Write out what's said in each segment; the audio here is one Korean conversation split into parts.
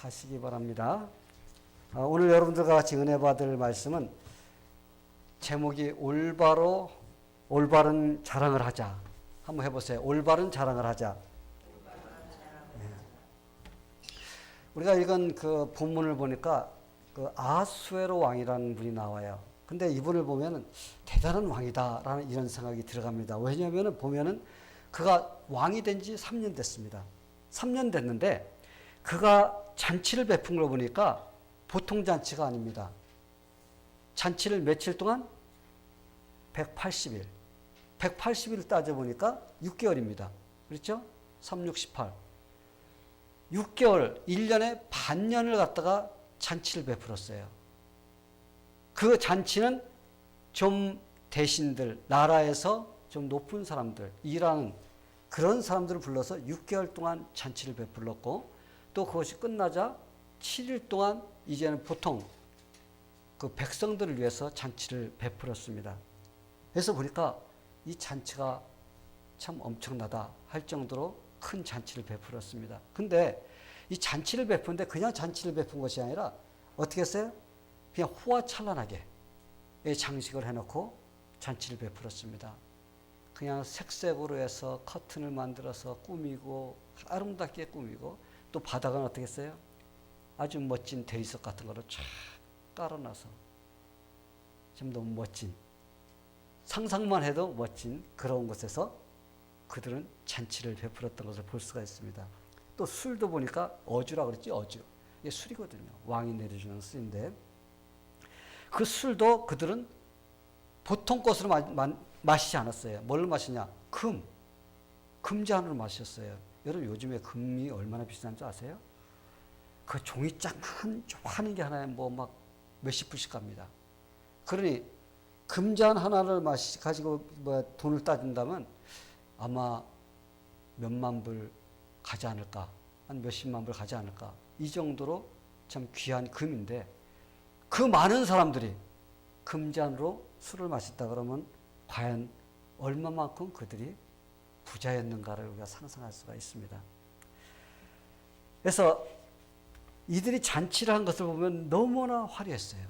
하시기 바랍니다. 오늘 여러분들과 같이 은혜 받을 말씀은 제목이 올바른 자랑을 하자. 한번 해보세요. 올바른 자랑을 하자. 네. 우리가 읽은 그 본문을 보니까 그 아하수에로 왕이라는 분이 나와요. 근데 이분을 보면은 대단한 왕이다라는 이런 생각이 들어갑니다. 왜냐하면은 보면은 그가 왕이 된 지 3년 됐습니다. 3년 됐는데 그가 잔치를 베푼 걸 보니까 보통 잔치가 아닙니다. 잔치를 며칠 동안? 180일. 180일을 따져보니까 6개월입니다. 그렇죠? 3, 6, 18. 6개월, 1년에 반년을 갖다가 잔치를 베풀었어요. 그 잔치는 좀 대신들, 나라에서 좀 높은 사람들, 일하는 그런 사람들을 불러서 6개월 동안 잔치를 베풀었고, 또 그것이 끝나자 7일 동안 이제는 보통 그 백성들을 위해서 잔치를 베풀었습니다. 그래서 보니까 이 잔치가 참 엄청나다 할 정도로 큰 잔치를 베풀었습니다. 근데 이 잔치를 베푼데 그냥 잔치를 베푼 것이 아니라 어떻게 했어요? 그냥 호화찬란하게 장식을 해놓고 잔치를 베풀었습니다. 그냥 색색으로 해서 커튼을 만들어서 꾸미고 아름답게 꾸미고 또 바닥은 어떻게 했어요? 아주 멋진 대리석 같은 거를 쫙 깔아놔서 좀 너무 멋진, 상상만 해도 멋진 그런 곳에서 그들은 잔치를 베풀었던 것을 볼 수가 있습니다. 또 술도 보니까 어주라 그랬지, 어주. 이게 술이거든요. 왕이 내려주는 술인데 그 술도 그들은 보통 것으로 마시지 않았어요. 뭘 마시냐? 금잔으로 마셨어요. 여러분 요즘에 금이 얼마나 비싼 줄 아세요? 그 종이 조그마한 게 하나에 뭐 막 몇십 불씩 갑니다. 그러니 금잔 하나를 가지고 뭐 돈을 따진다면 아마 몇만 불 가지 않을까, 한 몇십만 불 가지 않을까, 이 정도로 참 귀한 금인데 그 많은 사람들이 금잔으로 술을 마셨다 그러면 과연 얼마만큼 그들이 부자였는가를 우리가 상상할 수가 있습니다. 그래서 이들이 잔치를 한 것을 보면 너무나 화려했어요.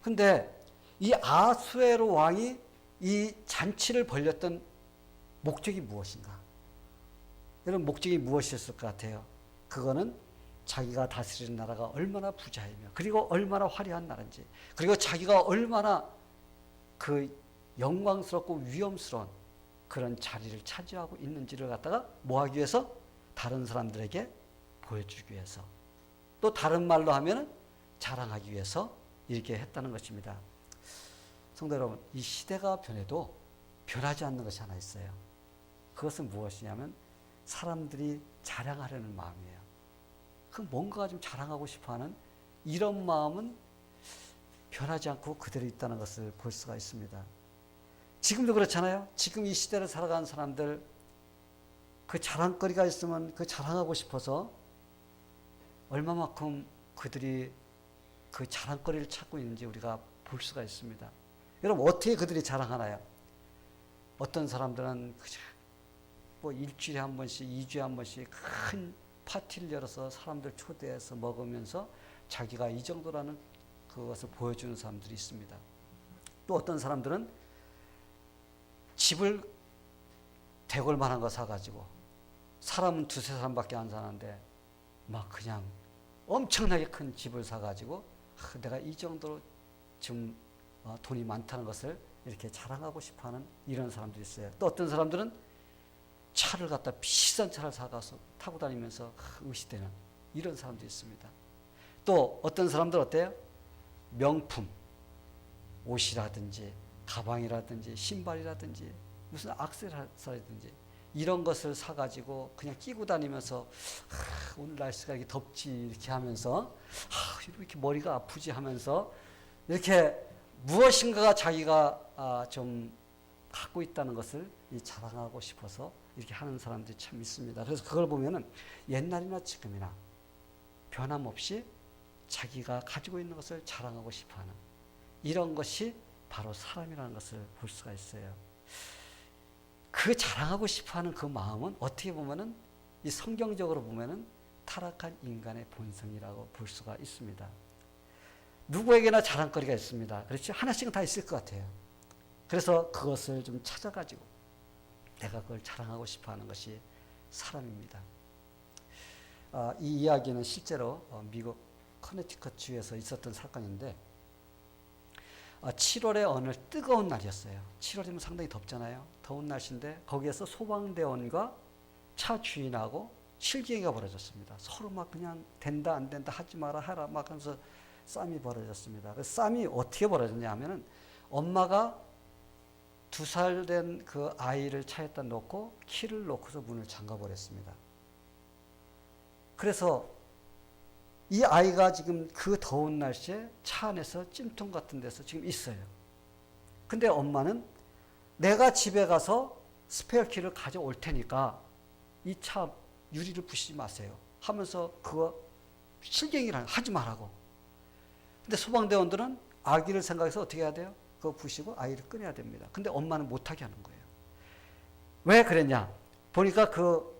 근데 이 아하수에로 왕이 이 잔치를 벌였던 목적이 무엇인가? 여러분 목적이 무엇이었을 것 같아요? 그거는 자기가 다스리는 나라가 얼마나 부자이며 그리고 얼마나 화려한 나라인지 그리고 자기가 얼마나 그 영광스럽고 위엄스러운 그런 자리를 차지하고 있는지를 갖다가 뭐 하기 위해서? 다른 사람들에게 보여주기 위해서, 또 다른 말로 하면 자랑하기 위해서 이렇게 했다는 것입니다. 성도 여러분, 이 시대가 변해도 변하지 않는 것이 하나 있어요. 그것은 무엇이냐면 사람들이 자랑하려는 마음이에요. 그 뭔가 좀 자랑하고 싶어하는 이런 마음은 변하지 않고 그대로 있다는 것을 볼 수가 있습니다. 지금도 그렇잖아요. 지금 이 시대를 살아가는 사람들 그 자랑거리가 있으면 그 자랑하고 싶어서 얼마만큼 그들이 그 자랑거리를 찾고 있는지 우리가 볼 수가 있습니다. 여러분 어떻게 그들이 자랑하나요? 어떤 사람들은 뭐 일주일에 한 번씩, 2주에 한 번씩 큰 파티를 열어서 사람들 초대해서 먹으면서 자기가 이 정도라는 그것을 보여주는 사람들이 있습니다. 또 어떤 사람들은 집을 대궐만한 거 사가지고 사람은 두세 사람밖에 안 사는데 막 그냥 엄청나게 큰 집을 사가지고 내가 이 정도로 지금 돈이 많다는 것을 이렇게 자랑하고 싶어하는 이런 사람들이 있어요. 또 어떤 사람들은 차를 갖다 비싼 차를 사가서 타고 다니면서 의시되는 이런 사람들이 있습니다. 또 어떤 사람들 어때요? 명품 옷이라든지 가방이라든지 신발이라든지 무슨 액세서리라든지 이런 것을 사가지고 그냥 끼고 다니면서 오늘 날씨가 이렇게 덥지 이렇게 하면서 이렇게 머리가 아프지 하면서 이렇게 무엇인가가 자기가 좀 갖고 있다는 것을 자랑하고 싶어서 이렇게 하는 사람들이 참 있습니다. 그래서 그걸 보면은 옛날이나 지금이나 변함없이 자기가 가지고 있는 것을 자랑하고 싶어하는 이런 것이 바로 사람이라는 것을 볼 수가 있어요. 그 자랑하고 싶어하는 그 마음은 어떻게 보면은 이 성경적으로 보면은 타락한 인간의 본성이라고 볼 수가 있습니다. 누구에게나 자랑거리가 있습니다. 그렇지? 하나씩은 다 있을 것 같아요. 그래서 그것을 좀 찾아가지고 내가 그걸 자랑하고 싶어 하는 것이 사람입니다. 이 이야기는 실제로 미국 커네티컷 주에서 있었던 사건인데 7월의 어느 뜨거운 날이었어요. 7월이면 상당히 덥잖아요. 더운 날씨인데 거기에서 소방대원과 차 주인하고 실갱이가 벌어졌습니다. 서로 막 그냥 된다 안 된다 하지 마라 하라 막 하면서 싸움이 벌어졌습니다. 그 싸움이 어떻게 벌어졌냐 하면은 엄마가 2살 된 그 아이를 차에다 놓고 키를 놓고서 문을 잠가 버렸습니다. 그래서 이 아이가 지금 그 더운 날씨에 차 안에서 찜통 같은 데서 지금 있어요. 근데 엄마는 내가 집에 가서 스페어 키를 가져올 테니까 이 차 유리를 부시지 마세요 하면서 그거 실갱이를 하지 말라고. 근데 소방대원들은 아기를 생각해서 어떻게 해야 돼요? 그거 부시고 아이를 꺼내야 됩니다. 근데 엄마는 못하게 하는 거예요. 왜 그랬냐? 보니까 그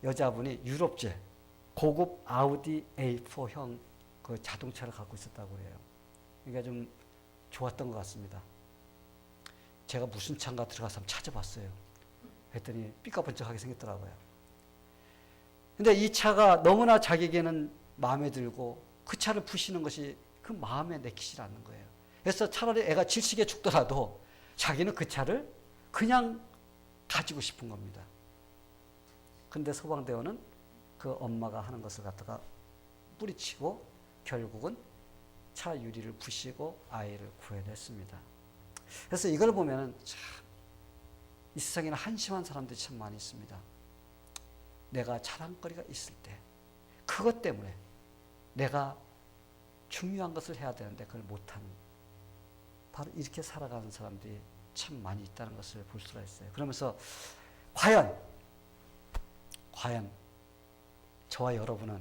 여자분이 유럽제 고급 아우디 A4형 그 자동차를 갖고 있었다고 그래요. 그러니까 좀 좋았던 것 같습니다. 제가 무슨 차인가 들어가서 한번 찾아봤어요. 그랬더니 삐까번쩍하게 생겼더라고요. 근데 이 차가 너무나 자기에게는 마음에 들고 그 차를 부시는 것이 그 마음에 내키지 않는 거예요. 그래서 차라리 애가 질식에 죽더라도 자기는 그 차를 그냥 가지고 싶은 겁니다. 근데 소방대원은 그 엄마가 하는 것을 갖다가 뿌리치고 결국은 차 유리를 부시고 아이를 구해냈습니다. 그래서 이걸 보면은 참 이 세상에는 한심한 사람들이 참 많이 있습니다. 내가 자랑거리가 있을 때 그것 때문에 내가 중요한 것을 해야 되는데 그걸 못하는, 바로 이렇게 살아가는 사람들이 참 많이 있다는 것을 볼 수가 있어요. 그러면서 과연 저와 여러분은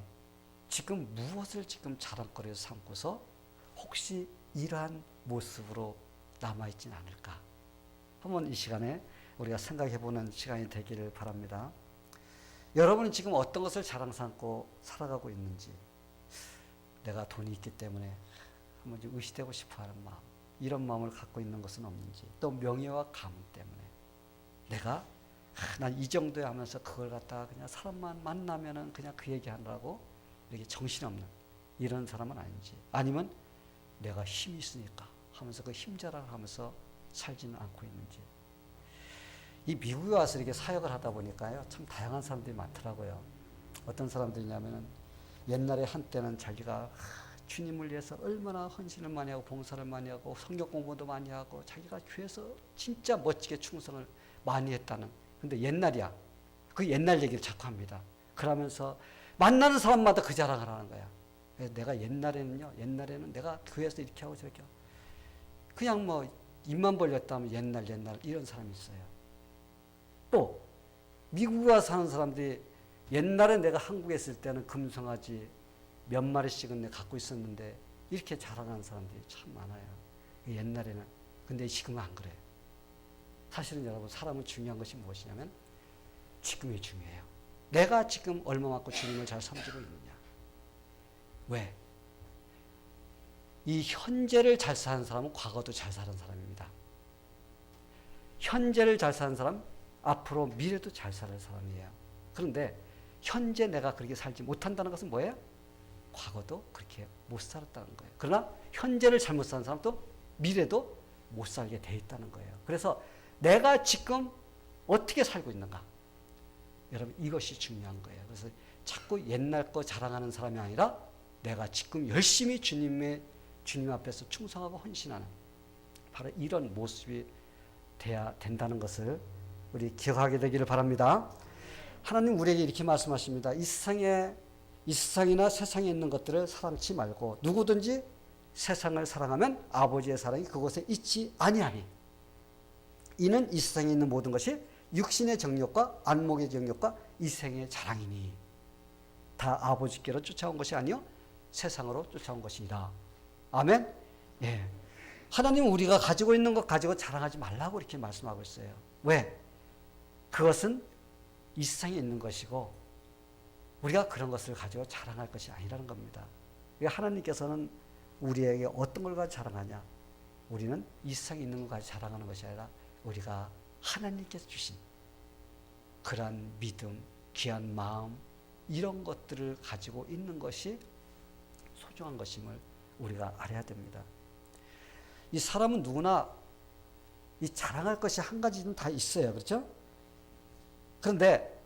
지금 무엇을 지금 자랑거리로 삼고서 혹시 이러한 모습으로 남아있진 않을까? 한번 이 시간에 우리가 생각해보는 시간이 되기를 바랍니다. 여러분은 지금 어떤 것을 자랑 삼고 살아가고 있는지, 내가 돈이 있기 때문에 한번 좀 의시되고 싶어하는 마음, 이런 마음을 갖고 있는 것은 없는지, 또 명예와 가문 때문에 내가 난 이 정도야 하면서 그걸 갖다가 그냥 사람만 만나면은 그냥 그 얘기하느라고 이렇게 정신없는 이런 사람은 아닌지, 아니면 내가 힘이 있으니까 하면서 그 힘자랑을 하면서 살지는 않고 있는지. 이 미국에 와서 이렇게 사역을 하다 보니까요, 참 다양한 사람들이 많더라고요. 어떤 사람들이냐면은 옛날에 한때는 자기가 주님을 위해서 얼마나 헌신을 많이 하고 봉사를 많이 하고 성경 공부도 많이 하고 자기가 교회에서 진짜 멋지게 충성을 많이 했다는, 근데 옛날이야. 그 옛날 얘기를 자꾸 합니다. 그러면서 만나는 사람마다 그 자랑을 하는 거야. 내가 옛날에는 내가 교회에서 이렇게 하고 저렇게 하고, 그냥 뭐 입만 벌렸다면 옛날 이런 사람이 있어요. 또 미국에 와서 사는 사람들이 옛날에 내가 한국에 있을 때는 금송아지 몇 마리씩은 내가 갖고 있었는데 이렇게 자랑하는 사람들이 참 많아요. 옛날에는. 근데 지금은 안 그래요. 사실은 여러분, 사람은 중요한 것이 무엇이냐면 지금이 중요해요. 내가 지금 얼마만큼 주님을 잘 섬기고 있느냐. 왜? 이 현재를 잘 사는 사람은 과거도 잘 사는 사람입니다. 현재를 잘 사는 사람, 앞으로 미래도 잘 살 사람이에요. 그런데 현재 내가 그렇게 살지 못한다는 것은 뭐예요? 과거도 그렇게 못 살았다는 거예요. 그러나 현재를 잘못 사는 사람도 미래도 못 살게 돼 있다는 거예요. 그래서 내가 지금 어떻게 살고 있는가? 여러분, 이것이 중요한 거예요. 그래서 자꾸 옛날 거 자랑하는 사람이 아니라 내가 지금 열심히 주님 앞에서 충성하고 헌신하는, 바로 이런 모습이 돼야 된다는 것을 우리 기억하게 되기를 바랍니다. 하나님 우리에게 이렇게 말씀하십니다. 이 세상이나 세상에 있는 것들을 사랑치 말고 누구든지 세상을 사랑하면 아버지의 사랑이 그곳에 있지 아니하니, 이는 이 세상에 있는 모든 것이 육신의 정욕과 안목의 정욕과 이생의 자랑이니 다 아버지께로 쫓아온 것이 아니요 세상으로 쫓아온 것이니라. 아멘. 예. 하나님은 우리가 가지고 있는 것 가지고 자랑하지 말라고 이렇게 말씀하고 있어요. 왜? 그것은 이 세상에 있는 것이고 우리가 그런 것을 가지고 자랑할 것이 아니라는 겁니다. 하나님께서는 우리에게 어떤 걸 가지고 자랑하냐? 우리는 이 세상에 있는 것 가지고 자랑하는 것이 아니라 우리가 하나님께서 주신 그러한 믿음, 귀한 마음, 이런 것들을 가지고 있는 것이 소중한 것임을 우리가 알아야 됩니다. 이 사람은 누구나 이 자랑할 것이 한 가지는 다 있어요. 그렇죠? 그런데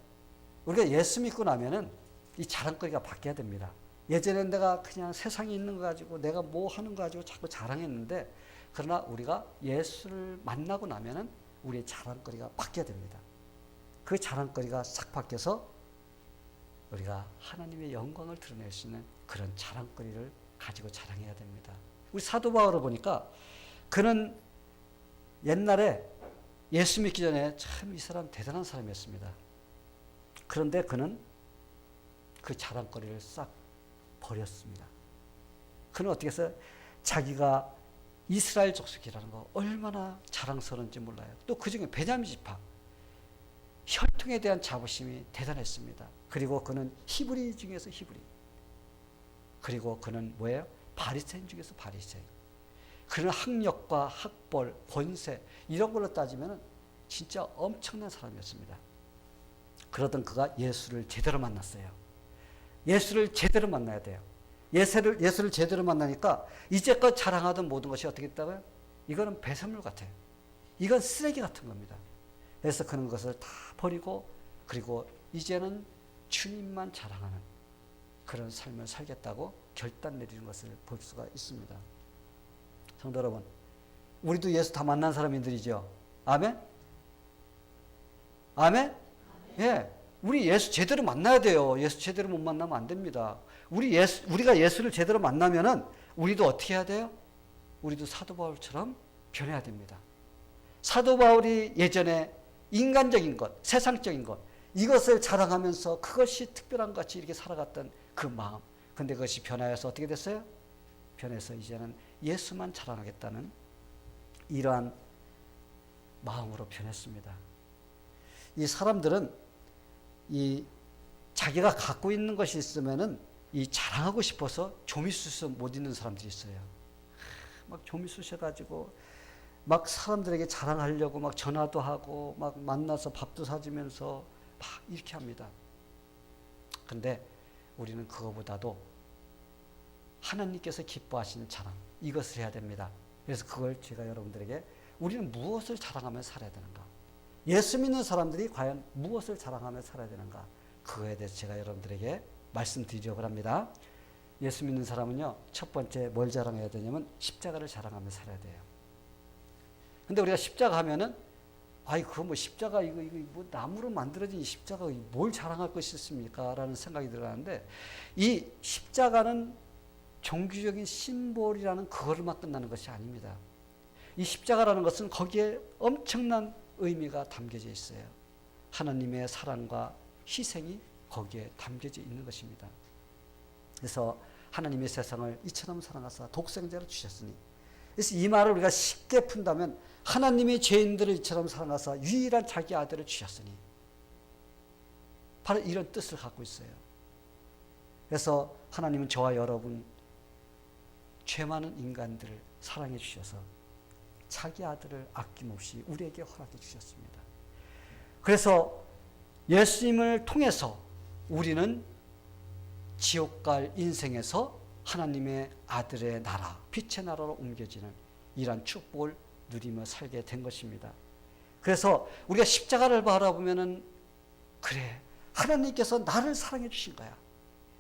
우리가 예수 믿고 나면은 이 자랑거리가 바뀌어야 됩니다. 예전엔 내가 그냥 세상에 있는 거 가지고 내가 뭐 하는 거 가지고 자꾸 자랑했는데, 그러나 우리가 예수를 만나고 나면은 우리의 자랑거리가 바뀌어야 됩니다. 그 자랑거리가 싹 바뀌어서 우리가 하나님의 영광을 드러낼 수 있는 그런 자랑거리를 가지고 자랑해야 됩니다. 우리 사도 바울을 보니까 그는 옛날에 예수 믿기 전에 참 이 사람 대단한 사람이었습니다. 그런데 그는 그 자랑거리를 싹 버렸습니다. 그는 어떻게 해서 자기가 이스라엘 족속이라는 거 얼마나 자랑스러운지 몰라요. 또 그중에 베냐민 지파 혈통에 대한 자부심이 대단했습니다. 그리고 그는 히브리 중에서 히브리, 그리고 그는 뭐예요? 바리새인 중에서 바리새인. 그는 학력과 학벌, 권세 이런 걸로 따지면 진짜 엄청난 사람이었습니다. 그러던 그가 예수를 제대로 만났어요. 예수를 제대로 만나야 돼요. 예수를 제대로 만나니까 이제껏 자랑하던 모든 것이 어떻게 됐다고요? 이거는 배설물 같아요. 이건 쓰레기 같은 겁니다. 그래서 그런 것을 다 버리고, 그리고 이제는 주님만 자랑하는 그런 삶을 살겠다고 결단 내리는 것을 볼 수가 있습니다. 성도 여러분, 우리도 예수 다 만난 사람들이죠. 아멘? 아멘? 예. 우리 예수 제대로 만나야 돼요. 예수 제대로 못 만나면 안 됩니다. 우리가 예수를 제대로 만나면은 우리도 어떻게 해야 돼요? 우리도 사도 바울처럼 변해야 됩니다. 사도 바울이 예전에 인간적인 것, 세상적인 것, 이것을 자랑하면서 그것이 특별한 것 같이 이렇게 살아갔던 그 마음. 근데 그것이 변하여서 어떻게 됐어요? 변해서 이제는 예수만 자랑하겠다는 이러한 마음으로 변했습니다. 이 사람들은 이 자기가 갖고 있는 것이 있으면은 이 자랑하고 싶어서 조미수서 못 있는 사람들이 있어요. 막 조미수셔가지고 막 사람들에게 자랑하려고 막 전화도 하고 막 만나서 밥도 사주면서 막 이렇게 합니다. 근데 우리는 그거보다도 하나님께서 기뻐하시는 자랑, 이것을 해야 됩니다. 그래서 그걸 제가 여러분들에게, 우리는 무엇을 자랑하며 살아야 되는가? 예수 믿는 사람들이 과연 무엇을 자랑하며 살아야 되는가? 그거에 대해서 제가 여러분들에게 말씀드리려고 합니다. 예수 믿는 사람은요, 첫 번째 뭘 자랑해야 되냐면 십자가를 자랑하며 살아야 돼요. 근데 우리가 십자가 하면은, 아이, 그거 뭐 십자가, 이거 뭐 나무로 만들어진 이 십자가 뭘 자랑할 것이 있습니까? 라는 생각이 들어가는데, 이 십자가는 종교적인 심볼이라는 그거로만 끝나는 것이 아닙니다. 이 십자가라는 것은 거기에 엄청난 의미가 담겨져 있어요. 하나님의 사랑과 희생이 거기에 담겨져 있는 것입니다. 그래서 하나님의 세상을 이처럼 사랑하사 독생자를 주셨으니, 그래서 이 말을 우리가 쉽게 푼다면 하나님이 죄인들을 이처럼 사랑하사 유일한 자기 아들을 주셨으니, 바로 이런 뜻을 갖고 있어요. 그래서 하나님은 저와 여러분 죄 많은 인간들을 사랑해 주셔서 자기 아들을 아낌없이 우리에게 허락해 주셨습니다. 그래서 예수님을 통해서 우리는 지옥 갈 인생에서 하나님의 아들의 나라, 빛의 나라로 옮겨지는 이러한 축복을 누리며 살게 된 것입니다. 그래서 우리가 십자가를 바라보면은, 그래, 하나님께서 나를 사랑해 주신 거야.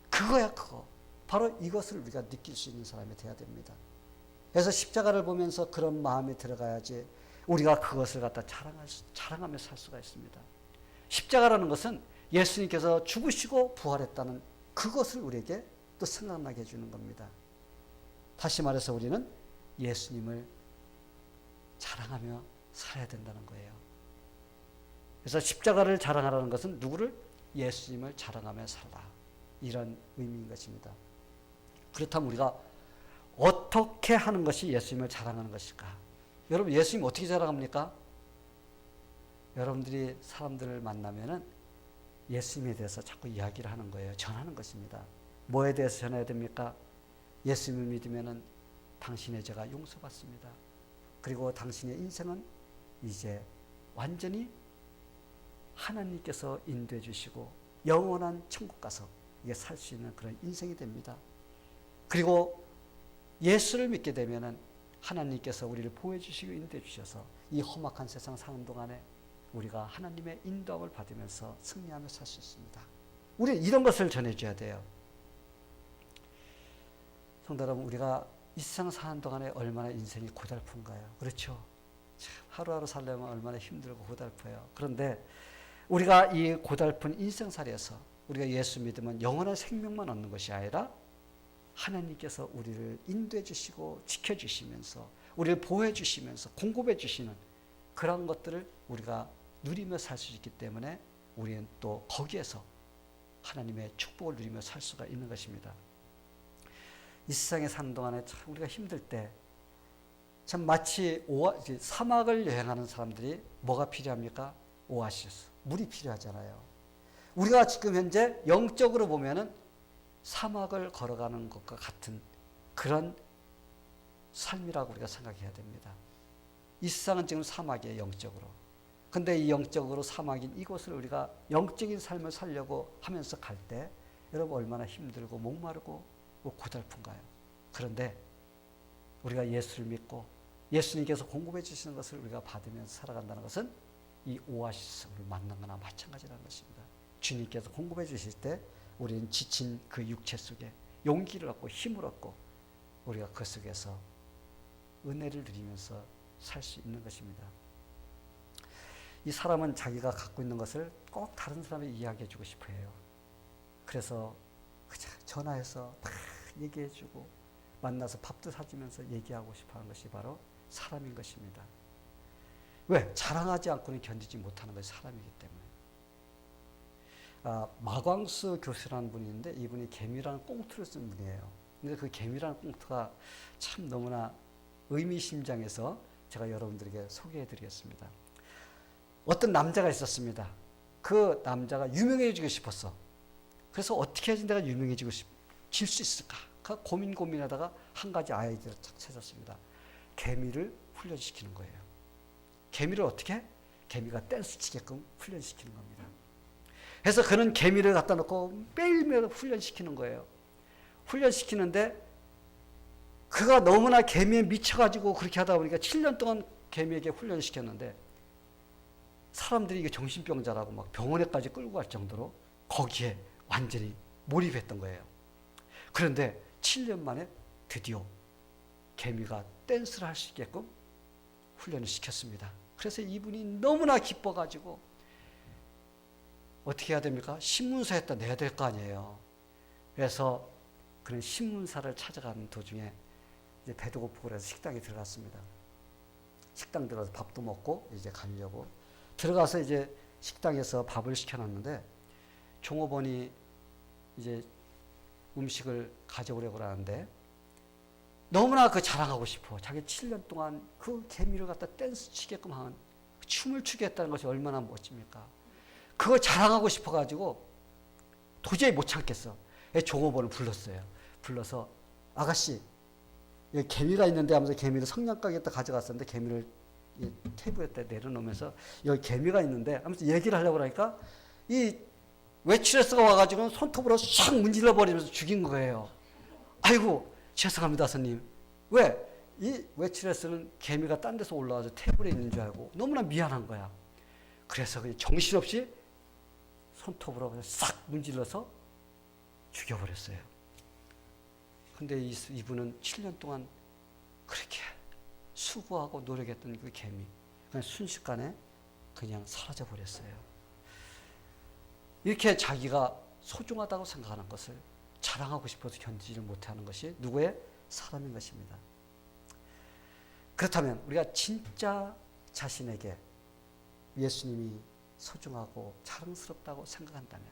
그거야, 그거. 바로 이것을 우리가 느낄 수 있는 사람이 되어야 됩니다. 그래서 십자가를 보면서 그런 마음이 들어가야지 우리가 그것을 갖다 자랑하며 살 수가 있습니다. 십자가라는 것은 예수님께서 죽으시고 부활했다는 그것을 우리에게 또 생각나게 해주는 겁니다. 다시 말해서 우리는 예수님을 자랑하며 살아야 된다는 거예요. 그래서 십자가를 자랑하라는 것은 누구를? 예수님을 자랑하며 살라, 이런 의미인 것입니다. 그렇다면 우리가 어떻게 하는 것이 예수님을 자랑하는 것일까? 여러분, 예수님 어떻게 자랑합니까? 여러분들이 사람들을 만나면은 예수님에 대해서 자꾸 이야기를 하는 거예요. 전하는 것입니다. 뭐에 대해서 전해야 됩니까? 예수님을 믿으면은 당신의 죄가 용서받습니다. 그리고 당신의 인생은 이제 완전히 하나님께서 인도해 주시고 영원한 천국 가서 이게 살 수 있는 그런 인생이 됩니다. 그리고 예수를 믿게 되면은 하나님께서 우리를 보호해 주시고 인도해 주셔서 이 험악한 세상 사는 동안에 우리가 하나님의 인도함을 받으면서 승리하며 살 수 있습니다. 우리는 이런 것을 전해줘야 돼요. 성도 여러분, 우리가 이 세상 사는 동안에 얼마나 인생이 고달픈가요? 그렇죠? 하루하루 살려면 얼마나 힘들고 고달퍼요. 그런데 우리가 이 고달픈 인생살이에서 우리가 예수 믿으면 영원한 생명만 얻는 것이 아니라 하나님께서 우리를 인도해 주시고 지켜주시면서 우리를 보호해 주시면서 공급해 주시는 그런 것들을 우리가 누리며 살 수 있기 때문에 우리는 또 거기에서 하나님의 축복을 누리며 살 수가 있는 것입니다. 이 세상에 사는 동안에 참 우리가 힘들 때 참 마치 사막을 여행하는 사람들이 뭐가 필요합니까? 오아시스, 물이 필요하잖아요. 우리가 지금 현재 영적으로 보면은 사막을 걸어가는 것과 같은 그런 삶이라고 우리가 생각해야 됩니다. 이 세상은 지금 사막이에요, 영적으로. 근데 이 영적으로 사막인 이곳을 우리가 영적인 삶을 살려고 하면서 갈 때 여러분 얼마나 힘들고 목마르고 고달픈가요? 그런데 우리가 예수를 믿고 예수님께서 공급해 주시는 것을 우리가 받으면서 살아간다는 것은 이 오아시스를 만난 거나 마찬가지라는 것입니다. 주님께서 공급해 주실 때 우리는 지친 그 육체 속에 용기를 얻고 힘을 얻고 우리가 그 속에서 은혜를 누리면서 살 수 있는 것입니다. 이 사람은 자기가 갖고 있는 것을 꼭 다른 사람에게 이야기해 주고 싶어 해요. 그래서 전화해서 다 얘기해 주고 만나서 밥도 사주면서 얘기하고 싶어 하는 것이 바로 사람인 것입니다. 왜? 자랑하지 않고는 견디지 못하는 것이 사람이기 때문에. 마광수 교수라는 분이 있는데 이분이 개미라는 꽁트를 쓴 분이에요. 근데 그 개미라는 꽁트가 참 너무나 의미심장해서 제가 여러분들에게 소개해 드리겠습니다. 어떤 남자가 있었습니다. 그 남자가 유명해지고 싶었어. 그래서 어떻게 해야지 내가 유명해지고 질 수 있을까? 고민하다가 한 가지 아이디어를 딱 찾았습니다. 개미를 훈련시키는 거예요. 개미를 어떻게? 개미가 댄스 치게끔 훈련시키는 겁니다. 그래서 그는 개미를 갖다 놓고 매일매일 훈련시키는 거예요. 훈련시키는데 그가 너무나 개미에 미쳐가지고 그렇게 하다 보니까 7년 동안 개미에게 훈련시켰는데 사람들이 이게 정신병자라고 막 병원에까지 끌고 갈 정도로 거기에 완전히 몰입했던 거예요. 그런데 7년 만에 드디어 개미가 댄스를 할 수 있게끔 훈련을 시켰습니다. 그래서 이분이 너무나 기뻐가지고 어떻게 해야 됩니까? 신문사에다 내야 될 거 아니에요. 그래서 그런 신문사를 찾아가는 도중에 이제 배도 고프고 그래서 식당에 들어갔습니다. 식당 들어가서 밥도 먹고 이제 가려고 들어가서 이제 식당에서 밥을 시켜놨는데 종업원이 이제 음식을 가져오려고 하는데 너무나 그 자랑하고 싶어. 자기 7년 동안 그 개미를 갖다 댄스 치게끔 한 춤을 추게 했다는 것이 얼마나 멋집니까? 그걸 자랑하고 싶어가지고 도저히 못 참겠어. 종업원을 불렀어요. 불러서 아가씨 여기 개미가 있는데 하면서 개미를 성냥가게에다 가져갔었는데 개미를 테이블에다 내려놓으면서 여기 개미가 있는데 하면서 얘기를 하려고 하니까 이 외출해서가 와가지고 손톱으로 샥 문질러 버리면서 죽인 거예요. 아이고 죄송합니다 손님. 왜? 이 외출해서는 개미가 딴 데서 올라와서 테이블에 있는 줄 알고 너무나 미안한 거야. 그래서 그냥 정신없이 손톱으로 그냥 싹 문질러서 죽여버렸어요. 근데 이분은 7년 동안 그렇게 수고하고 노력했던 그 개미 그냥 순식간에 그냥 사라져 버렸어요. 이렇게 자기가 소중하다고 생각하는 것을 자랑하고 싶어서 견디지를 못하는 것이 누구의? 사람인 것입니다. 그렇다면 우리가 진짜 자신에게 예수님이 소중하고 자랑스럽다고 생각한다면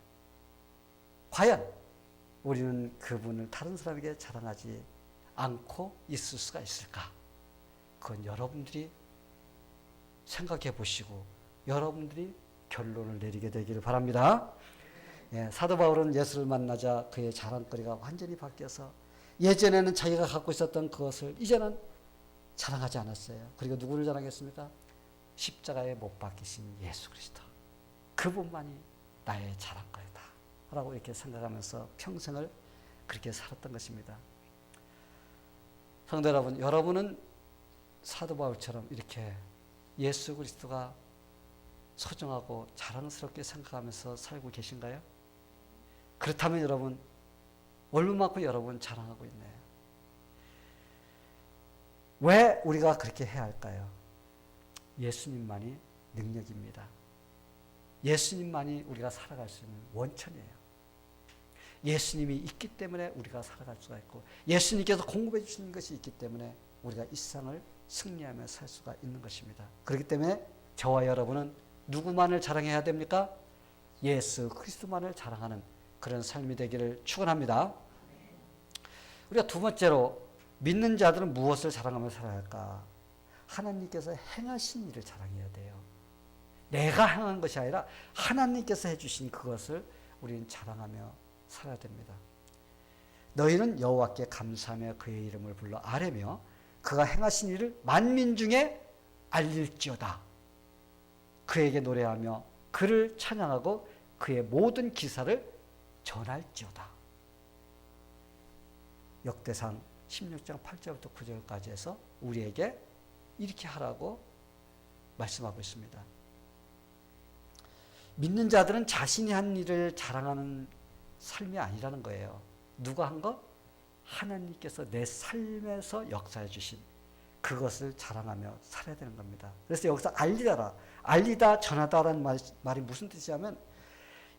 과연 우리는 그분을 다른 사람에게 자랑하지 않고 있을 수가 있을까? 그건 여러분들이 생각해 보시고 여러분들이 결론을 내리게 되기를 바랍니다. 예, 사도 바울은 예수를 만나자 그의 자랑거리가 완전히 바뀌어서 예전에는 자기가 갖고 있었던 그것을 이제는 자랑하지 않았어요. 그리고 누구를 자랑했습니까? 십자가에 못 박히신 예수 그리스도. 그분만이 나의 자랑거리다 라고 이렇게 생각하면서 평생을 그렇게 살았던 것입니다. 성도 여러분, 여러분은 사도 바울처럼 이렇게 예수 그리스도가 소중하고 자랑스럽게 생각하면서 살고 계신가요? 그렇다면 여러분, 얼마만큼 여러분 자랑하고 있나요? 왜 우리가 그렇게 해야 할까요? 예수님만이 능력입니다. 예수님만이 우리가 살아갈 수 있는 원천이에요. 예수님이 있기 때문에 우리가 살아갈 수가 있고, 예수님께서 공급해 주시는 것이 있기 때문에 우리가 이 세상을 승리하며 살 수가 있는 것입니다. 그렇기 때문에 저와 여러분은 누구만을 자랑해야 됩니까? 예수 그리스도만을 자랑하는 그런 삶이 되기를 축원합니다. 우리가 두 번째로 믿는 자들은 무엇을 자랑하며 살아야 할까? 하나님께서 행하신 일을 자랑해야 돼요. 내가 행한 것이 아니라 하나님께서 해주신 그것을 우리는 자랑하며 살아야 됩니다. 너희는 여호와께 감사하며 그의 이름을 불러 아뢰며 그가 행하신 일을 만민 중에 알릴지어다. 그에게 노래하며 그를 찬양하고 그의 모든 기사를 전할지어다. 역대상 16장 8절부터 9절까지 해서 우리에게 이렇게 하라고 말씀하고 있습니다. 믿는 자들은 자신이 한 일을 자랑하는 삶이 아니라는 거예요. 누가 한 거? 하나님께서 내 삶에서 역사해 주신 그것을 자랑하며 살아야 되는 겁니다. 그래서 여기서 알리다라, 알리다 전하다라는 말이 무슨 뜻이냐면,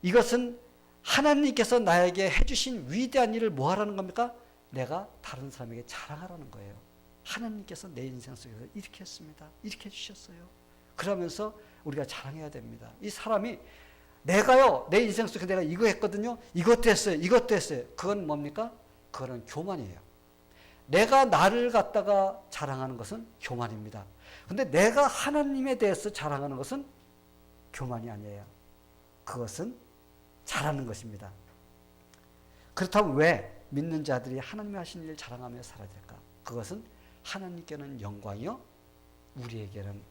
이것은 하나님께서 나에게 해주신 위대한 일을 뭐 하라는 겁니까? 내가 다른 사람에게 자랑하라는 거예요. 하나님께서 내 인생 속에서 이렇게 했습니다. 이렇게 해주셨어요. 그러면서 우리가 자랑해야 됩니다. 이 사람이 내가요, 내 인생 속에 내가 이거 했거든요. 이것도 했어요. 이것도 했어요. 그건 뭡니까? 그거는 교만이에요. 내가 나를 갖다가 자랑하는 것은 교만입니다. 근데 내가 하나님에 대해서 자랑하는 것은 교만이 아니에요. 그것은 잘하는 것입니다. 그렇다면 왜 믿는 자들이 하나님이 하신 일을 자랑하며 살아야 될까? 그것은 하나님께는 영광이요, 우리에게는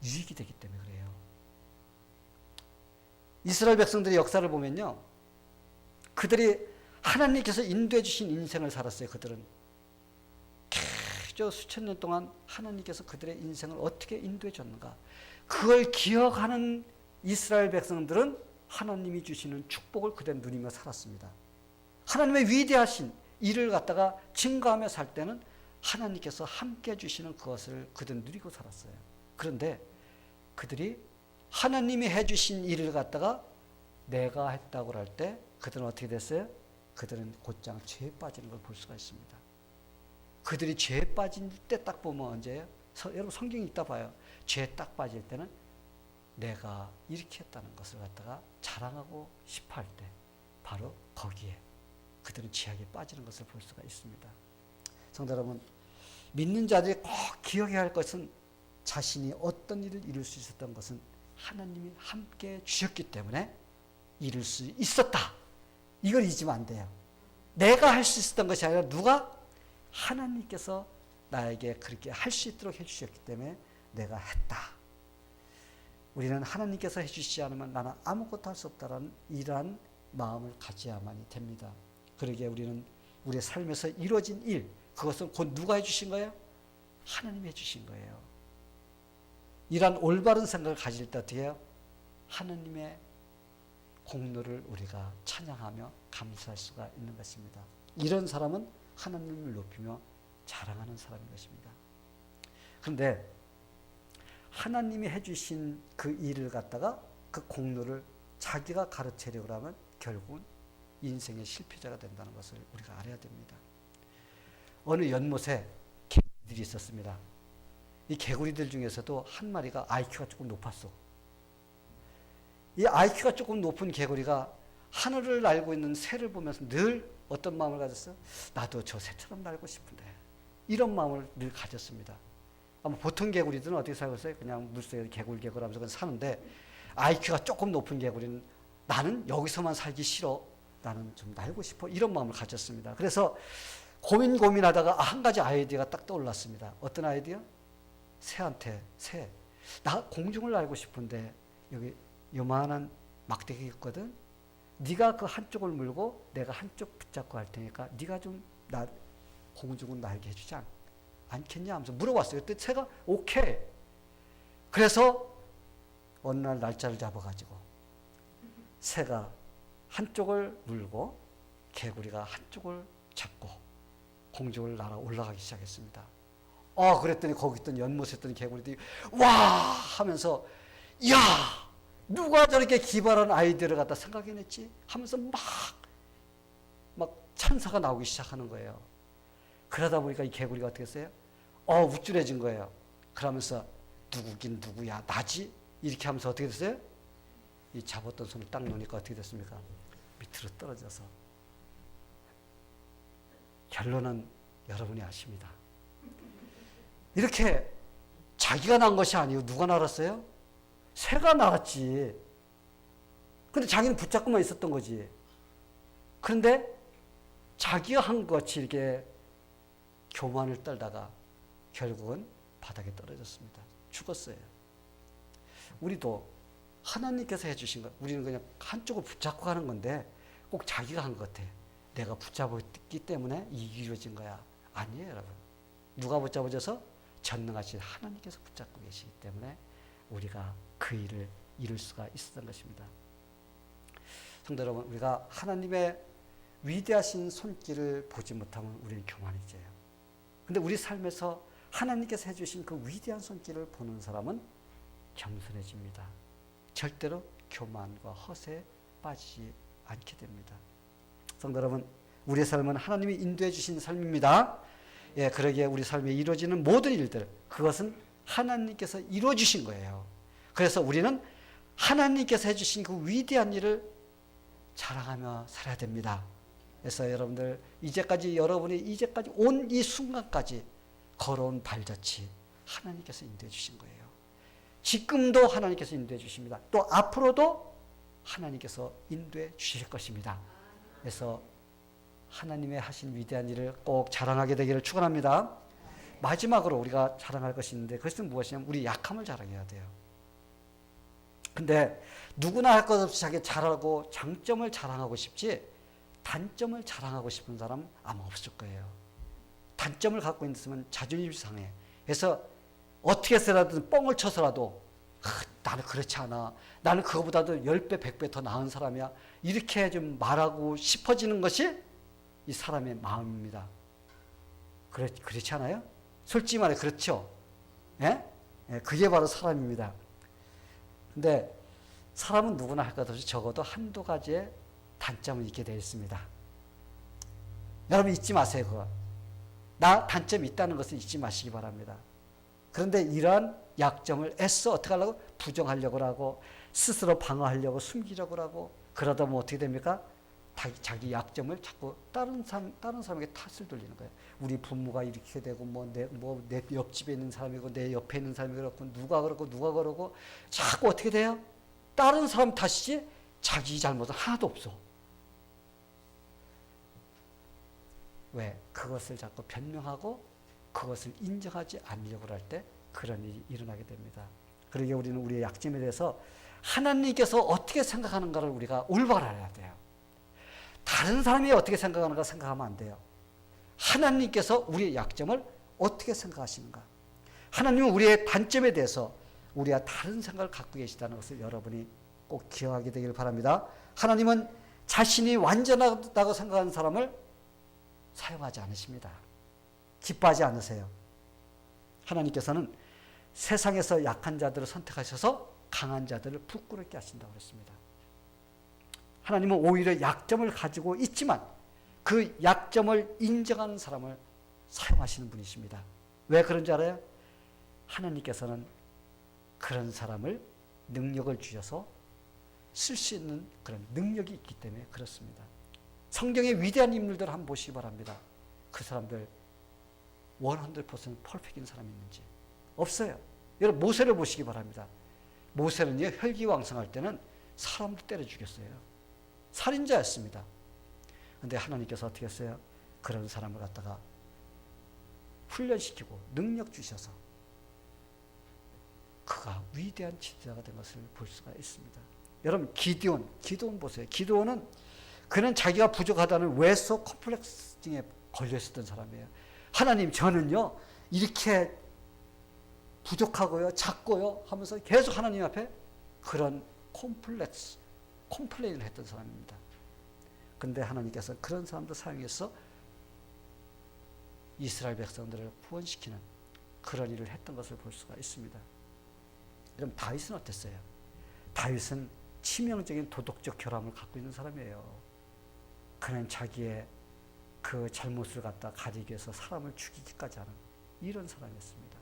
유익이 되기 때문에 그래요. 이스라엘 백성들의 역사를 보면요, 그들이 하나님께서 인도해 주신 인생을 살았어요. 그들은 계속 수천 년 동안 하나님께서 그들의 인생을 어떻게 인도해 줬는가, 그걸 기억하는 이스라엘 백성들은 하나님이 주시는 축복을 그대로 누리며 살았습니다. 하나님의 위대하신 일을 갖다가 증거하며 살 때는 하나님께서 함께 해주시는 그것을 그들은 누리고 살았어요. 그런데 그들이 하나님이 해주신 일을 갖다가 내가 했다고 할 때 그들은 어떻게 됐어요? 그들은 곧장 죄에 빠지는 걸 볼 수가 있습니다. 그들이 죄에 빠진 때 딱 보면 언제예요? 여러분 성경이 있다 봐요. 죄에 딱 빠질 때는 내가 이렇게 했다는 것을 갖다가 자랑하고 싶어 할 때 바로 거기에 그들은 죄악에 빠지는 것을 볼 수가 있습니다. 성도 여러분, 믿는 자들이 꼭 기억해야 할 것은 자신이 어떤 일을 이룰 수 있었던 것은 하나님이 함께 주셨기 때문에 이룰 수 있었다. 이걸 잊으면 안 돼요. 내가 할 수 있었던 것이 아니라 누가? 하나님께서 나에게 그렇게 할 수 있도록 해주셨기 때문에 내가 했다. 우리는 하나님께서 해주시지 않으면 나는 아무것도 할 수 없다라는 이러한 마음을 가져야만이 됩니다. 그러기에 우리는 우리의 삶에서 이루어진 일, 그것은 곧 누가 해주신 거예요? 하나님이 해주신 거예요. 이러한 올바른 생각을 가질 때 어떻게 해요? 하나님의 공로를 우리가 찬양하며 감사할 수가 있는 것입니다. 이런 사람은 하나님을 높이며 자랑하는 사람인 것입니다. 그런데 하나님이 해주신 그 일을 갖다가 그 공로를 자기가 가르치려고 하면 결국은 인생의 실패자가 된다는 것을 우리가 알아야 됩니다. 어느 연못에 개구리들이 있었습니다. 이 개구리들 중에서도 한 마리가 IQ가 조금 높았어. 이 IQ가 조금 높은 개구리가 하늘을 날고 있는 새를 보면서 늘 어떤 마음을 가졌어요? 나도 저 새처럼 날고 싶은데. 이런 마음을 늘 가졌습니다. 아마 보통 개구리들은 어떻게 살고 있어요? 그냥 물속에 개굴 하면서 사는데 IQ가 조금 높은 개구리는 나는 여기서만 살기 싫어. 나는 좀 날고 싶어. 이런 마음을 가졌습니다. 그래서 고민하다가 한 가지 아이디어가 딱 떠올랐습니다. 어떤 아이디어? 새. 나 공중을 날고 싶은데 여기 요만한 막대기 있거든. 네가 그 한쪽을 물고 내가 한쪽 붙잡고 할 테니까 네가 좀 나 공중을 날게 해주지 않겠냐 하면서 물어봤어요. 그때 새가 오케이. 그래서 어느 날 날짜를 잡아가지고 새가 한쪽을 물고 개구리가 한쪽을 잡고 공중을 날아 올라가기 시작했습니다. 그랬더니 거기 있던 연못에 있던 개구리들이 와 하면서 야 누가 저렇게 기발한 아이디어를 갖다 생각해냈지 하면서 막 찬사가 나오기 시작하는 거예요. 그러다 보니까 이 개구리가 어떻게 했어요? 우쭐해진 거예요. 그러면서 누구긴 누구야 나지? 이렇게 하면서 어떻게 됐어요? 이 잡았던 손을 딱 놓으니까 어떻게 됐습니까? 밑으로 떨어져서. 결론은 여러분이 아십니다. 이렇게 자기가 난 것이 아니고 누가 날았어요? 새가 날았지. 근데 자기는 붙잡고만 있었던 거지. 그런데 자기가 한 것이 이렇게 교만을 떨다가 결국은 바닥에 떨어졌습니다. 죽었어요. 우리도 하나님께서 해주신 것, 우리는 그냥 한쪽을 붙잡고 가는 건데 꼭 자기가 한 것 같아. 내가 붙잡았기 때문에 이루어진 거야. 아니에요, 여러분. 누가 붙잡아줘서? 전능하신 하나님께서 붙잡고 계시기 때문에 우리가 그 일을 이룰 수가 있었던 것입니다. 성도 여러분, 우리가 하나님의 위대하신 손길을 보지 못하면 우리는 교만해져요. 근데 우리 삶에서 하나님께서 해주신 그 위대한 손길을 보는 사람은 겸손해집니다. 절대로 교만과 허세에 빠지지 않게 됩니다. 성도 여러분, 우리의 삶은 하나님이 인도해 주신 삶입니다. 그러기에 우리 삶에 이루어지는 모든 일들, 그것은 하나님께서 이루어 주신 거예요. 그래서 우리는 하나님께서 해주신 그 위대한 일을 자랑하며 살아야 됩니다. 그래서 여러분들 여러분이 이제까지 온 이 순간까지 걸어온 발자취 하나님께서 인도해 주신 거예요. 지금도 하나님께서 인도해 주십니다. 또 앞으로도 하나님께서 인도해 주실 것입니다. 그래서 하나님의 하신 위대한 일을 꼭 자랑하게 되기를 축원합니다. 마지막으로 우리가 자랑할 것이 있는데 그것은 무엇이냐면 우리 약함을 자랑해야 돼요. 근데 누구나 할 것 없이 자기 잘하고 장점을 자랑하고 싶지 단점을 자랑하고 싶은 사람 아마 없을 거예요. 단점을 갖고 있으면 자존심이 상해. 그래서 어떻게 해서라도 뻥을 쳐서라도 나는 그렇지 않아. 나는 그거보다도 10배, 100배 더 나은 사람이야. 이렇게 좀 말하고 싶어지는 것이 이 사람의 마음입니다. 그렇지 않아요? 솔직히 말해 그렇죠? 그게 바로 사람입니다. 근데 사람은 누구나 할 것 없이 적어도 한두 가지의 단점을 잊게 되어 있습니다. 여러분 잊지 마세요. 그거. 나 단점이 있다는 것을 잊지 마시기 바랍니다. 그런데 이러한 약점을 애써 어떻게 하려고? 부정하려고 하고 스스로 방어하려고 숨기려고 하고 그러다 보면 어떻게 됩니까? 자기 약점을 자꾸 다른 사람에게 탓을 돌리는 거예요. 우리 부모가 이렇게 되고 내 옆집에 있는 사람이고 내 옆에 있는 사람이 그렇고 누가 그러고 자꾸 어떻게 돼요? 다른 사람 탓이지 자기 잘못은 하나도 없어. 왜? 그것을 자꾸 변명하고 그것을 인정하지 않으려고 할 때 그런 일이 일어나게 됩니다. 그러기에 우리는 우리의 약점에 대해서 하나님께서 어떻게 생각하는가를 우리가 올바로 알아야 돼요. 다른 사람이 어떻게 생각하는가 생각하면 안 돼요. 하나님께서 우리의 약점을 어떻게 생각하시는가. 하나님은 우리의 단점에 대해서 우리와 다른 생각을 갖고 계시다는 것을 여러분이 꼭 기억하게 되길 바랍니다. 하나님은 자신이 완전하다고 생각하는 사람을 사용하지 않으십니다. 기뻐하지 않으세요. 하나님께서는 세상에서 약한 자들을 선택하셔서 강한 자들을 부끄럽게 하신다고 그랬습니다. 하나님은 오히려 약점을 가지고 있지만 그 약점을 인정하는 사람을 사용하시는 분이십니다. 왜 그런지 알아요? 하나님께서는 그런 사람을 능력을 주셔서 쓸 수 있는 그런 능력이 있기 때문에 그렇습니다. 성경의 위대한 인물들 한번 보시기 바랍니다. 그 사람들 100% 퍼펙트인 사람이 있는지 없어요. 여러분 모세를 보시기 바랍니다. 모세는요 혈기왕성할 때는 사람도 때려 죽였어요. 살인자였습니다. 그런데 하나님께서 어떻게 했어요? 그런 사람을 갖다가 훈련시키고 능력 주셔서 그가 위대한 지도자가 된 것을 볼 수가 있습니다. 여러분, 기드온 보세요. 기드온은 그는 자기가 부족하다는 외소 컴플렉스에 걸려 있었던 사람이에요. 하나님, 저는요 이렇게 부족하고요 작고요 하면서 계속 하나님 앞에 그런 콤플레인을 했던 사람입니다. 근데 하나님께서 그런 사람도 사용해서 이스라엘 백성들을 구원시키는 그런 일을 했던 것을 볼 수가 있습니다. 그럼 다윗은 어땠어요? 다윗은 치명적인 도덕적 결함을 갖고 있는 사람이에요. 그는 자기의 그 잘못을 갖다 가리기 위해서 사람을 죽이기까지 하는 이런 사람이었습니다.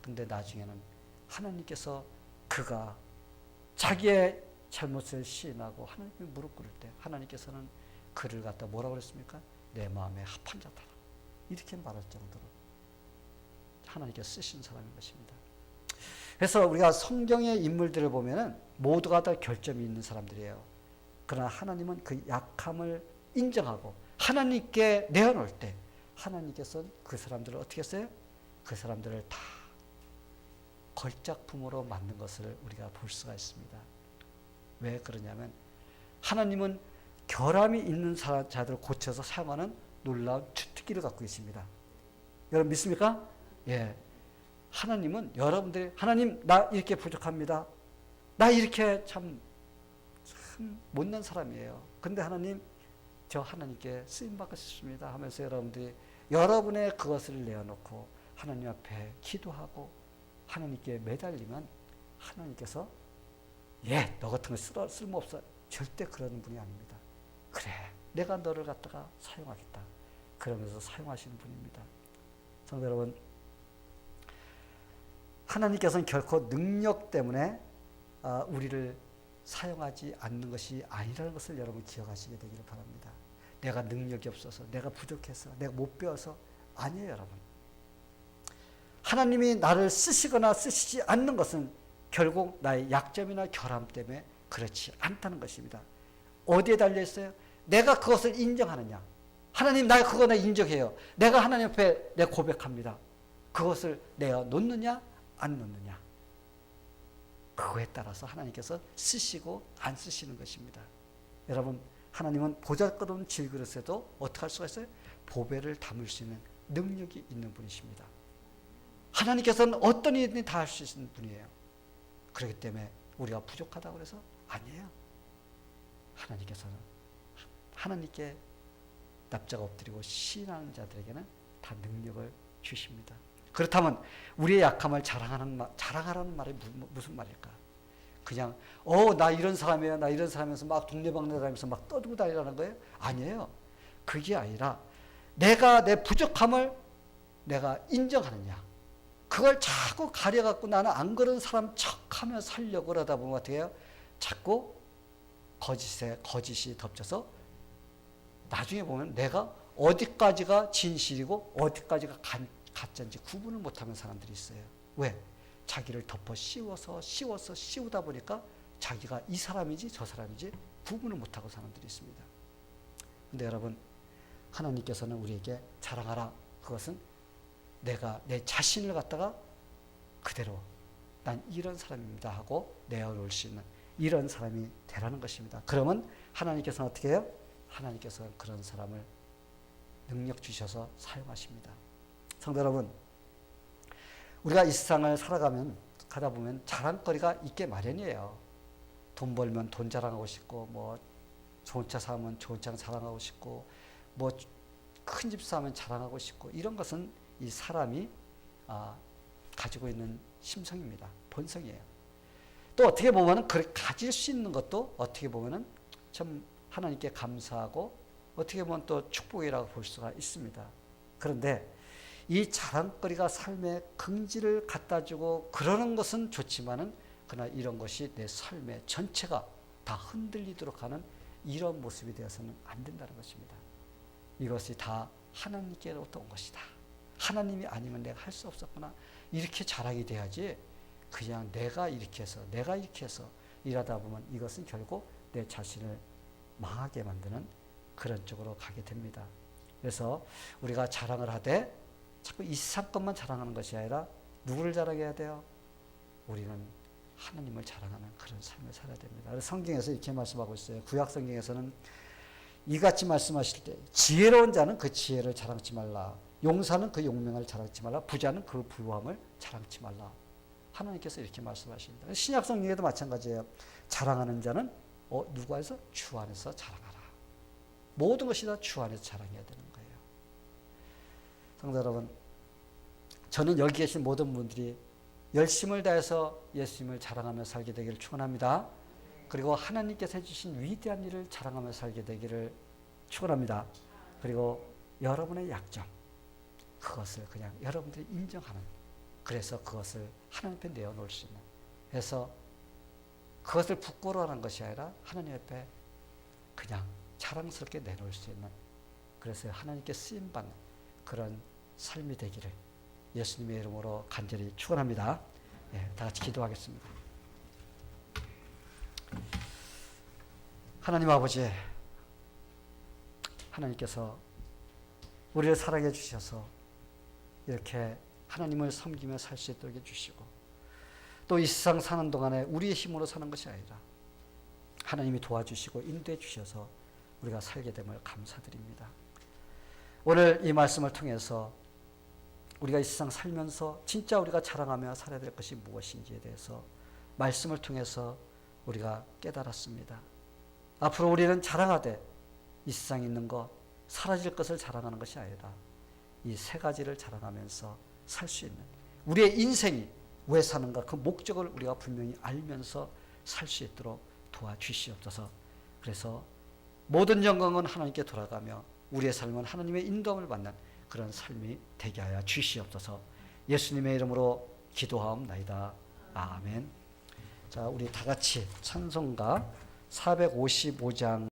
근데 나중에는 하나님께서 그가 자기의 잘못을 시인하고 하나님께 무릎 꿇을 때 하나님께서는 그를 갖다 뭐라고 그랬습니까? 내 마음에 합한 자다. 이렇게 말할 정도로 하나님께서 쓰신 사람인 것입니다. 그래서 우리가 성경의 인물들을 보면은 모두가 다 결점이 있는 사람들이에요. 그러나 하나님은 그 약함을 인정하고 하나님께 내어놓을 때 하나님께서 그 사람들을 어떻게 했어요? 그 사람들을 다 걸작품으로 만든 것을 우리가 볼 수가 있습니다. 왜 그러냐면 하나님은 결함이 있는 자들을 고쳐서 사용하는 놀라운 주특기를 갖고 계십니다. 여러분 믿습니까? 예. 하나님은 여러분들이 하나님 나 이렇게 부족합니다. 나 이렇게 참 못난 사람이에요. 근데 하나님 저 하나님께 쓰임받고 싶습니다 하면서 여러분들이 여러분의 그것을 내어놓고 하나님 앞에 기도하고 하나님께 매달리면 하나님께서 너 같은 거 쓸모없어. 절대 그런 분이 아닙니다. 그래 내가 너를 갖다가 사용하겠다. 그러면서 사용하시는 분입니다. 성도 여러분, 하나님께서는 결코 능력 때문에 우리를 사용하지 않는 것이 아니라는 것을 여러분 기억하시게 되기를 바랍니다. 내가 능력이 없어서, 내가 부족해서, 내가 못 배워서 아니에요, 여러분. 하나님이 나를 쓰시거나 쓰시지 않는 것은 결국 나의 약점이나 결함 때문에 그렇지 않다는 것입니다. 어디에 달려 있어요? 내가 그것을 인정하느냐. 하나님 나 그거 인정해요. 내가 하나님 앞에 내 고백합니다. 그것을 내가 놓느냐 안 놓느냐. 그거에 따라서 하나님께서 쓰시고 안 쓰시는 것입니다. 여러분, 하나님은 보잘것없는 질그릇에도 어떻게 할 수가 있어요? 보배를 담을 수 있는 능력이 있는 분이십니다. 하나님께서는 어떤 일이든 다 할 수 있는 분이에요. 그렇기 때문에 우리가 부족하다고 해서 아니에요. 하나님께서는 하나님께 납작 엎드리고 시인하는 자들에게는 다 능력을 주십니다. 그렇다면 우리의 약함을 자랑하라는 말이 무슨 말일까? 그냥 나 이런 사람이에요. 나 이런 사람이면서 막 동네방네 다니면서 막 떠들고 다니라는 거예요? 아니에요. 그게 아니라 내가 내 부족함을 내가 인정하느냐. 그걸 자꾸 가려갖고 나는 안 그런 사람 척하며 살려고 그러다 보면 어떻게 해요? 자꾸 거짓이 덮쳐서 나중에 보면 내가 어디까지가 진실이고 어디까지가 가짜인지 구분을 못하는 사람들이 있어요. 왜? 자기를 덮어 씌우다 보니까 자기가 이 사람이지 저 사람이지 구분을 못하고 사람들이 있습니다. 근데 여러분, 하나님께서는 우리에게 자랑하라. 그것은 내가 내 자신을 갖다가 그대로 난 이런 사람입니다 하고 내어놓을 수 있는 이런 사람이 되라는 것입니다. 그러면 하나님께서는 어떻게 해요? 하나님께서는 그런 사람을 능력 주셔서 사용하십니다. 성도 여러분, 우리가 이 세상을 가다 보면 자랑거리가 있게 마련이에요. 돈 벌면 돈 자랑하고 싶고, 뭐 좋은 차 사면 좋은 차 자랑하고 싶고, 뭐 큰 집 사면 자랑하고 싶고, 이런 것은 이 사람이 가지고 있는 심성입니다. 본성이에요. 또 어떻게 보면은 그렇게 가질 수 있는 것도 어떻게 보면은 참 하나님께 감사하고 어떻게 보면 또 축복이라고 볼 수가 있습니다. 그런데 이 자랑거리가 삶의 긍지를 갖다 주고 그러는 것은 좋지만은 그러나 이런 것이 내 삶의 전체가 다 흔들리도록 하는 이런 모습이 되어서는 안 된다는 것입니다. 이것이 다 하나님께로부터 온 것이다. 하나님이 아니면 내가 할 수 없었구나. 이렇게 자랑이 돼야지 그냥 내가 이렇게 해서 일하다 보면 이것은 결국 내 자신을 망하게 만드는 그런 쪽으로 가게 됩니다. 그래서 우리가 자랑을 하되 자꾸 이 세상 것만 자랑하는 것이 아니라 누구를 자랑해야 돼요? 우리는 하나님을 자랑하는 그런 삶을 살아야 됩니다. 그래서 성경에서 이렇게 말씀하고 있어요. 구약 성경에서는 이같이 말씀하실 때 지혜로운 자는 그 지혜를 자랑치 말라. 용사는 그 용명을 자랑치 말라. 부자는 그 부함을 자랑치 말라. 하나님께서 이렇게 말씀하십니다. 신약 성경에도 마찬가지예요. 자랑하는 자는 누구 안에서? 주 안에서 자랑하라. 모든 것이 다 주 안에서 자랑해야 되는 거예요. 성도 여러분, 저는 여기 계신 모든 분들이 열심을 다해서 예수님을 자랑하며 살게 되기를 축원합니다. 그리고 하나님께서 해주신 위대한 일을 자랑하며 살게 되기를 축원합니다. 그리고 여러분의 약점, 그것을 그냥 여러분들이 인정하는, 그래서 그것을 하나님 앞에 내어놓을 수 있는, 그래서 그것을 부끄러워하는 것이 아니라 하나님 앞에 그냥 자랑스럽게 내놓을 수 있는, 그래서 하나님께 쓰임받는 그런 삶이 되기를 예수님의 이름으로 간절히 축원합니다. 예, 다 같이 기도하겠습니다. 하나님 아버지, 하나님께서 우리를 사랑해 주셔서 이렇게 하나님을 섬기며 살 수 있도록 해주시고, 또 이 세상 사는 동안에 우리의 힘으로 사는 것이 아니라 하나님이 도와주시고 인도해 주셔서 우리가 살게 됨을 감사드립니다. 오늘 이 말씀을 통해서 우리가 이 세상 살면서 진짜 우리가 자랑하며 살아야 될 것이 무엇인지에 대해서 말씀을 통해서 우리가 깨달았습니다. 앞으로 우리는 자랑하되 이 세상에 있는 것, 사라질 것을 자랑하는 것이 아니라 이 세 가지를 자랑하면서 살 수 있는, 우리의 인생이 왜 사는가 그 목적을 우리가 분명히 알면서 살 수 있도록 도와주시옵소서. 그래서 모든 영광은 하나님께 돌아가며 우리의 삶은 하나님의 인도함을 받는 그런 삶이 되게 하여 주시옵소서. 예수님의 이름으로 기도하옵나이다. 아멘. 자, 우리 다 같이 찬송가 455장